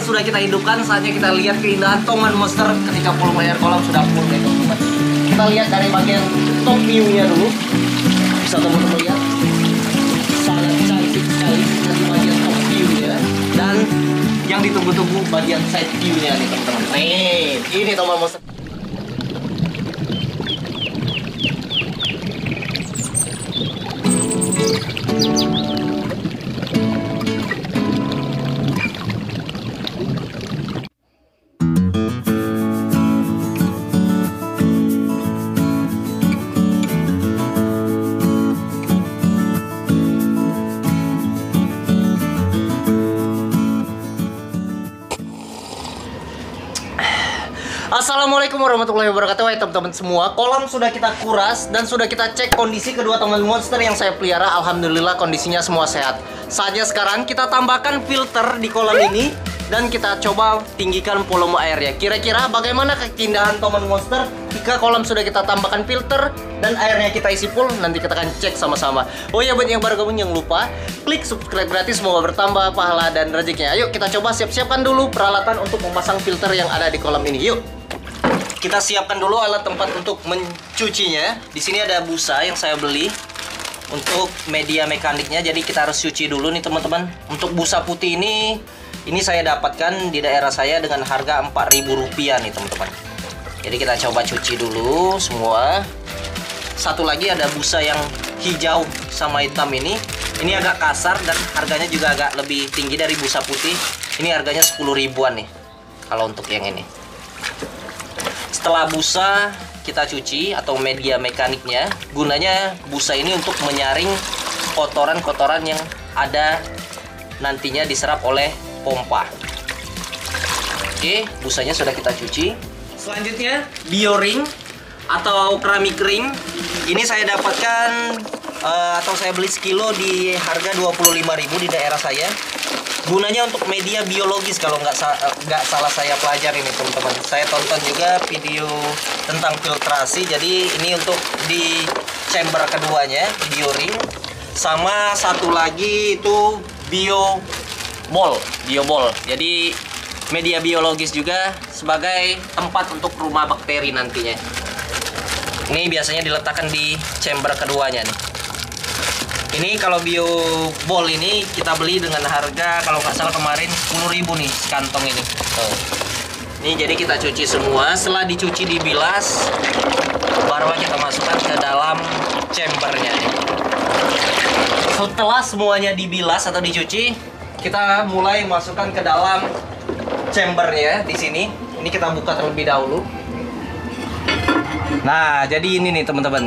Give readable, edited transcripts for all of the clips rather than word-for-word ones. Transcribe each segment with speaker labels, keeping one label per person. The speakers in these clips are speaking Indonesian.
Speaker 1: sudah kita hidupkan, saatnya kita lihat keindahan Thomann Monster ketika volume air kolam sudah full nih teman-teman. Kita lihat dari bagian top view-nya dulu. Bisa teman-teman lihat, sangat cantik sekali dari bagian top view-nya. Dan yang ditunggu-tunggu bagian side view-nya nih teman-teman. Nih, ini Thomann Monster. Assalamualaikum warahmatullahi wabarakatuh. Hai teman-teman semua, kolam sudah kita kuras dan sudah kita cek kondisi kedua Thomann Monster yang saya pelihara. Alhamdulillah kondisinya semua sehat. Saatnya sekarang kita tambahkan filter di kolam ini dan kita coba tinggikan volume airnya. Kira-kira bagaimana keindahan Thomann Monster jika kolam sudah kita tambahkan filter dan airnya kita isi full? Nanti kita akan cek sama-sama. Oh ya, buat yang baru gabung jangan lupa klik subscribe gratis, semoga bertambah pahala dan rezekinya. Ayo kita coba siapkan dulu peralatan untuk memasang filter yang ada di kolam ini. Yuk. Kita siapkan dulu alat tempat untuk mencucinya. Di sini ada busa yang saya beli untuk media mekaniknya. Jadi kita harus cuci dulu nih teman-teman. Untuk busa putih ini saya dapatkan di daerah saya dengan harga Rp4.000 nih teman-teman. Jadi kita coba cuci dulu semua. Satu lagi ada busa yang hijau sama hitam ini. Ini agak kasar dan harganya juga agak lebih tinggi dari busa putih. Ini harganya 10 ribuan nih kalau untuk yang ini. Setelah busa kita cuci atau media mekaniknya, gunanya busa ini untuk menyaring kotoran-kotoran yang ada nantinya diserap oleh pompa. Oke, busanya sudah kita cuci. Selanjutnya BioRing atau keramik ring. Ini saya dapatkan atau saya beli sekilo di harga 25.000 di daerah saya. Gunanya untuk media biologis kalau nggak salah saya pelajari nih teman-teman. Saya tonton juga video tentang filtrasi. Jadi ini untuk di chamber keduanya BioRing. Sama satu lagi itu biobol. Jadi media biologis juga sebagai tempat untuk rumah bakteri nantinya. Ini biasanya diletakkan di chamber keduanya nih. Ini kalau biobol ini kita beli dengan harga kalau nggak salah kemarin 10.000 nih kantong ini. Ini jadi kita cuci semua. Setelah dicuci dibilas, baru kita masukkan ke dalam chambernya. Setelah semuanya dibilas atau dicuci, kita mulai masukkan ke dalam chambernya di sini. Ini kita buka terlebih dahulu. Nah, jadi ini nih teman-teman.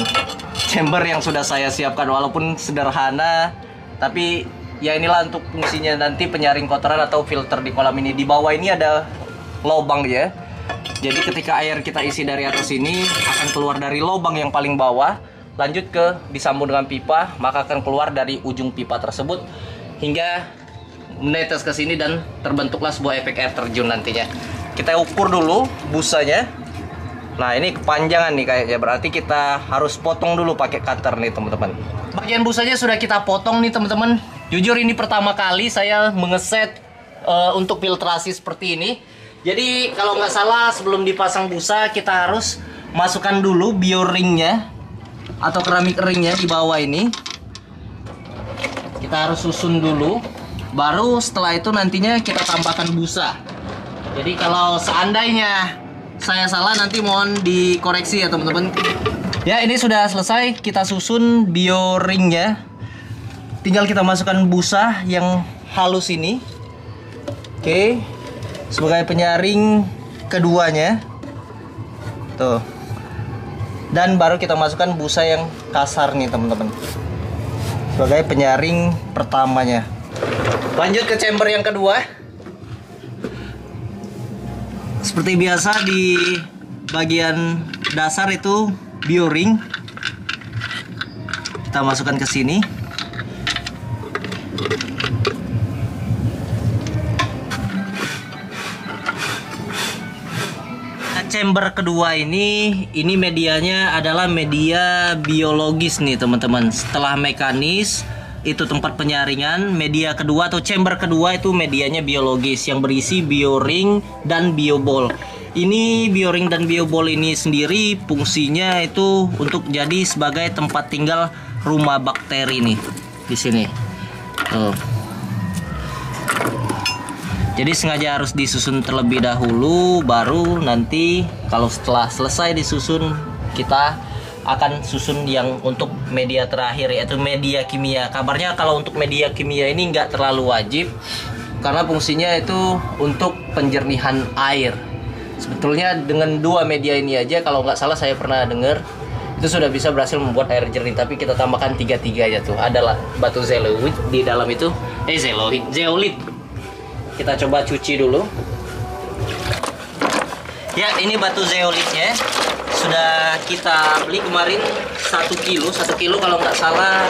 Speaker 1: Chamber yang sudah saya siapkan, walaupun sederhana, tapi ya inilah untuk fungsinya nanti penyaring kotoran atau filter di kolam ini. Di bawah ini ada lubang ya. Jadi ketika air kita isi dari atas ini akan keluar dari lubang yang paling bawah, lanjut ke disambung dengan pipa, maka akan keluar dari ujung pipa tersebut hingga menetes ke sini dan terbentuklah sebuah efek air terjun nantinya. Kita ukur dulu busanya. Nah, ini kepanjangan nih kayaknya, berarti kita harus potong dulu pakai cutter nih teman-teman. Bagian busanya sudah kita potong nih teman-teman. Jujur ini pertama kali saya mengeset untuk filtrasi seperti ini. Jadi kalau nggak salah sebelum dipasang busa kita harus masukkan dulu BioRingnya atau keramik ringnya di bawah ini. Kita harus susun dulu, baru setelah itu nantinya kita tambahkan busa. Jadi kalau seandainya saya salah nanti mohon dikoreksi ya teman-teman. Ya, ini sudah selesai kita susun BioRingnya. Tinggal kita masukkan busa yang halus ini. Oke. Sebagai penyaring keduanya. Tuh. Dan baru kita masukkan busa yang kasar nih teman-teman. Sebagai penyaring pertamanya. Lanjut ke chamber yang kedua. Seperti biasa di bagian dasar itu BioRing. Kita masukkan ke sini. Chamber kedua ini medianya adalah media biologis nih teman-teman. Setelah mekanis itu tempat penyaringan. Media kedua atau chamber kedua itu medianya biologis yang berisi bioring dan biobol. Ini bioring dan biobol ini sendiri fungsinya itu untuk jadi sebagai tempat tinggal rumah bakteri nih di sini. Tuh. Jadi sengaja harus disusun terlebih dahulu, baru nanti kalau setelah selesai disusun kita akan susun yang untuk media terakhir, yaitu media kimia. Kabarnya kalau untuk media kimia ini nggak terlalu wajib karena fungsinya itu untuk penjernihan air. Sebetulnya dengan dua media ini aja kalau nggak salah saya pernah dengar itu sudah bisa berhasil membuat air jernih. Tapi kita tambahkan tiga-tiganya tuh. Adalah batu zeolite di dalam itu. Zeolite. Kita coba cuci dulu. Ya, ini batu zeolitnya sudah kita beli kemarin 1 kilo kalau nggak salah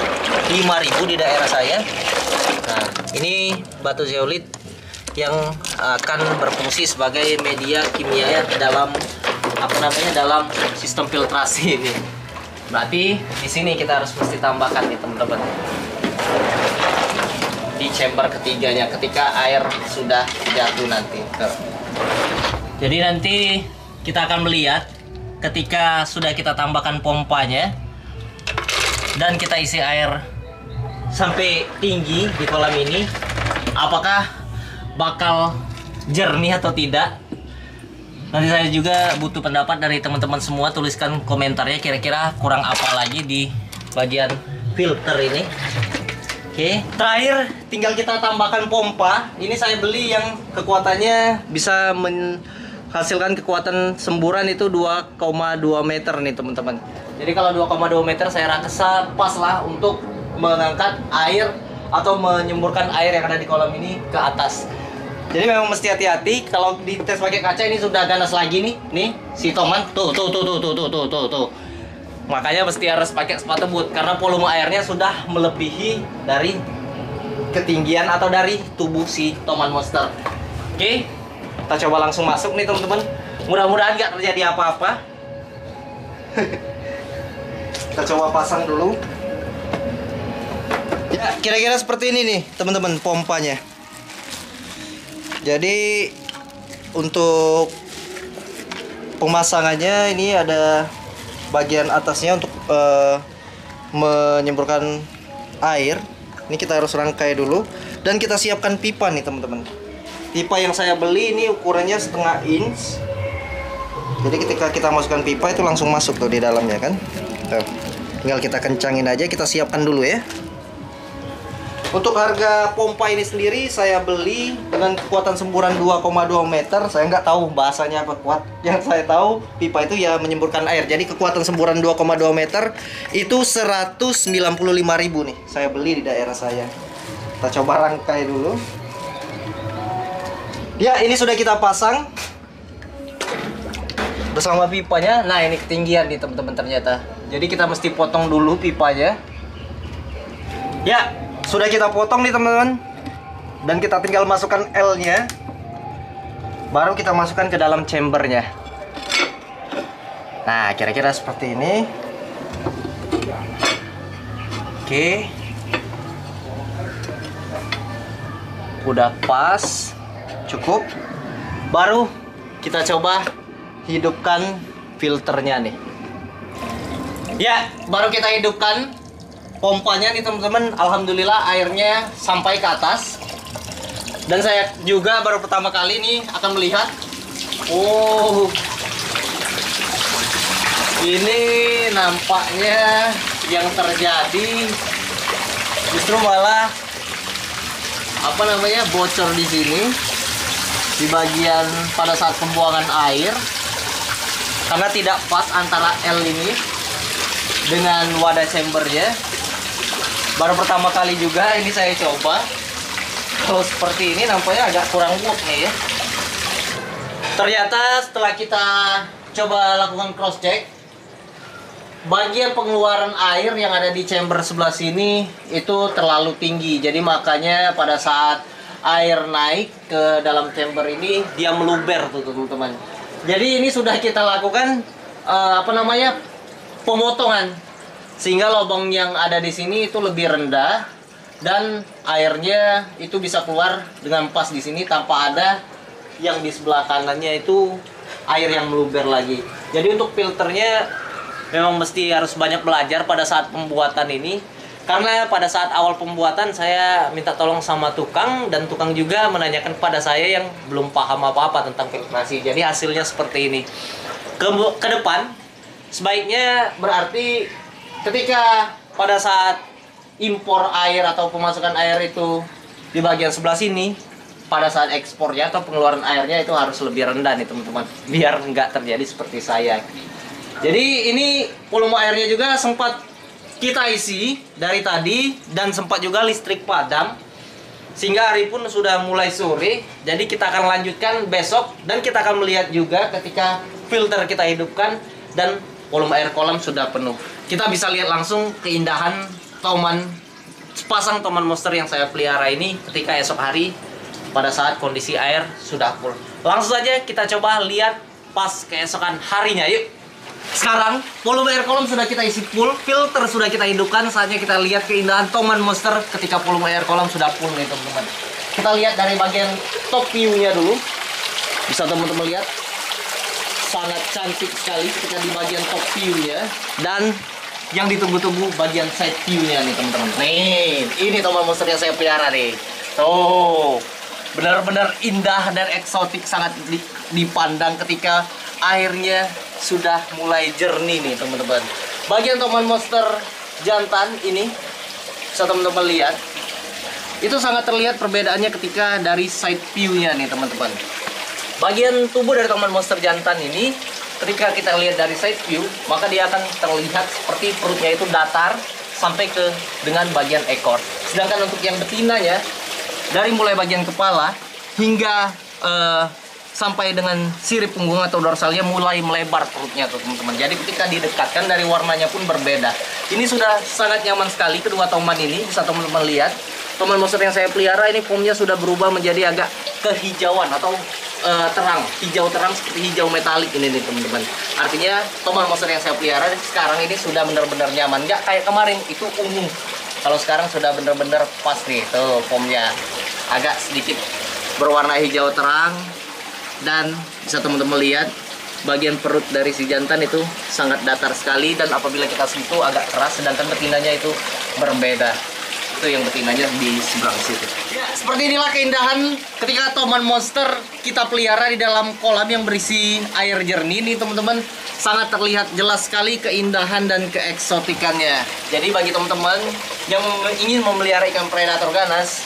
Speaker 1: 5.000 di daerah saya. Nah, ini batu zeolit yang akan berfungsi sebagai media kimia dalam dalam sistem filtrasi ini. Berarti di sini kita harus mesti tambahkan nih teman-teman. Di chamber ketiganya ketika air sudah jatuh nanti. Jadi nanti kita akan melihat ketika sudah kita tambahkan pompanya dan kita isi air sampai tinggi di kolam ini, apakah bakal jernih atau tidak. Nanti saya juga butuh pendapat dari teman-teman semua. Tuliskan komentarnya kira-kira kurang apa lagi di bagian filter ini. Oke, terakhir tinggal kita tambahkan pompa. Ini saya beli yang kekuatannya bisa menghasilkan kekuatan semburan itu 2,2 meter nih teman-teman. Jadi kalau 2,2 meter saya rasa pas lah untuk mengangkat air atau menyemburkan air yang ada di kolam ini ke atas. Jadi memang mesti hati-hati kalau dites pakai kaca. Ini sudah ganas lagi nih si Toman. Tuh. Makanya mesti harus pakai sepatu boot karena volume airnya sudah melebihi dari ketinggian atau dari tubuh si Toman Monster. Oke, kita coba langsung masuk nih teman-teman. Mudah-mudahan nggak terjadi apa-apa. Kita coba pasang dulu. Ya, kira-kira seperti ini nih teman-teman pompanya. Jadi untuk pemasangannya ini ada bagian atasnya untuk menyemburkan air. Ini kita harus rangkai dulu dan kita siapkan pipa nih teman-teman. Pipa yang saya beli ini ukurannya 1/2 inch. Jadi ketika kita masukkan pipa itu langsung masuk tuh di dalamnya kan. Tuh. Tinggal kita kencangin aja, kita siapkan dulu ya. Untuk harga pompa ini sendiri saya beli dengan kekuatan semburan 2,2 meter. Saya nggak tahu bahasanya apa kuat. Yang saya tahu pipa itu ya menyemburkan air. Jadi kekuatan semburan 2,2 meter itu 195.000 nih. Saya beli di daerah saya. Kita coba rangkai dulu. Ya, ini sudah kita pasang bersama pipanya. Nah, ini ketinggian nih teman-teman ternyata. Jadi kita mesti potong dulu pipanya. Ya, sudah kita potong nih teman-teman. Dan kita tinggal masukkan L-nya. Baru kita masukkan ke dalam chambernya. Nah, kira-kira seperti ini. Oke. Udah pas. Cukup. Baru kita coba hidupkan filternya nih. Ya, baru kita hidupkan pompanya nih teman-teman. Alhamdulillah airnya sampai ke atas. Dan saya juga baru pertama kali nih akan melihat. Oh, ini nampaknya yang terjadi justru malah bocor di sini di bagian pada saat pembuangan air karena tidak pas antara L ini dengan wadah chambernya. Baru pertama kali juga ini saya coba. Kalau seperti ini nampaknya agak kurang work nih ya. Ternyata setelah kita coba lakukan cross check, bagian pengeluaran air yang ada di chamber sebelah sini itu terlalu tinggi. Jadi makanya pada saat air naik ke dalam chamber ini dia meluber tuh teman-teman. Jadi ini sudah kita lakukan pemotongan sehingga lubang yang ada di sini itu lebih rendah dan airnya itu bisa keluar dengan pas di sini tanpa ada yang di sebelah kanannya itu air yang meluber lagi. Jadi untuk filternya memang mesti harus banyak belajar pada saat pembuatan ini, karena pada saat awal pembuatan saya minta tolong sama tukang, dan tukang juga menanyakan kepada saya yang belum paham apa-apa tentang filtrasi. Jadi hasilnya seperti ini. Ke depan sebaiknya berarti ketika pada saat impor air atau pemasukan air itu di bagian sebelah sini, pada saat ekspornya atau pengeluaran airnya itu harus lebih rendah nih teman-teman, biar nggak terjadi seperti saya. Jadi ini volume airnya juga sempat kita isi dari tadi, dan sempat juga listrik padam sehingga hari pun sudah mulai sore. Jadi kita akan lanjutkan besok, dan kita akan melihat juga ketika filter kita hidupkan dan volume air kolam sudah penuh. Kita bisa lihat langsung keindahan sepasang Toman Monster yang saya pelihara ini ketika esok hari pada saat kondisi air sudah full. Langsung saja kita coba lihat pas keesokan harinya, yuk. Sekarang volume air kolam sudah kita isi full, filter sudah kita hidupkan. Saatnya kita lihat keindahan Toman Monster ketika volume air kolam sudah full nih teman-teman. Kita lihat dari bagian top view-nya dulu. Bisa teman-teman lihat, sangat cantik sekali ketika di bagian top view-nya. Dan yang ditunggu-tunggu bagian side view-nya nih teman-teman. Nih, ini Toman Monster yang saya pelihara nih. Tuh, benar-benar indah dan eksotik, sangat dipandang ketika airnya sudah mulai jernih nih teman-teman. Bagian Toman Monster jantan ini bisa teman-teman lihat, itu sangat terlihat perbedaannya ketika dari side view-nya nih teman-teman. Bagian tubuh dari Toman Monster jantan ini ketika kita lihat dari side view, maka dia akan terlihat seperti perutnya itu datar sampai ke dengan bagian ekor. Sedangkan untuk yang betinanya, dari mulai bagian kepala hingga sampai dengan sirip punggung atau dorsalnya mulai melebar perutnya tuh teman-teman. Jadi ketika didekatkan dari warnanya pun berbeda. Ini sudah sangat nyaman sekali kedua toman ini. Bisa teman-teman lihat, Toman Monster yang saya pelihara ini formnya sudah berubah menjadi agak kehijauan atau terang, hijau terang seperti hijau metalik ini nih teman-teman. Artinya Toman Monster yang saya pelihara sekarang ini sudah benar-benar nyaman, nggak kayak kemarin itu ungu. Kalau sekarang sudah benar-benar pas nih, tuh formnya agak sedikit berwarna hijau terang. Dan bisa teman-teman lihat bagian perut dari si jantan itu sangat datar sekali, dan apabila kita sentuh agak keras, sedangkan betinanya itu berbeda. Itu yang betinanya di seberang situ. Ya, seperti inilah keindahan ketika Toman Monster kita pelihara di dalam kolam yang berisi air jernih nih teman-teman. Sangat terlihat jelas sekali keindahan dan keeksotikannya. Jadi bagi teman-teman yang ingin memelihara ikan predator ganas,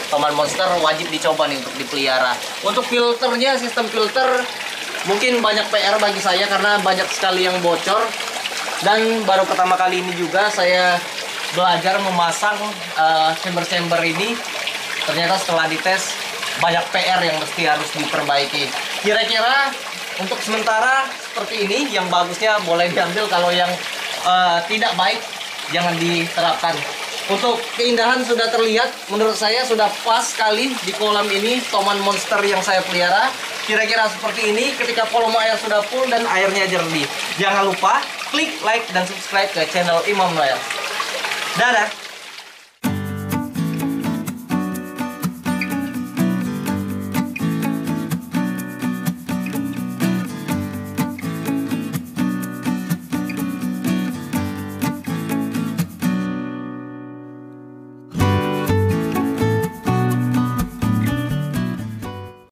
Speaker 1: Toman Monster wajib dicoba nih untuk dipelihara. Untuk filternya, sistem filter mungkin banyak PR bagi saya karena banyak sekali yang bocor. Dan baru pertama kali ini juga saya belajar memasang chamber-chamber ini. Ternyata setelah dites banyak PR yang mesti harus diperbaiki. Kira-kira untuk sementara seperti ini, yang bagusnya boleh diambil, kalau yang tidak baik jangan diterapkan. Untuk keindahan sudah terlihat, menurut saya sudah pas sekali di kolam ini Toman Monster yang saya pelihara. Kira-kira seperti ini ketika volume air sudah full dan airnya jernih. Jangan lupa klik like dan subscribe ke channel Imam Noel. Dadah!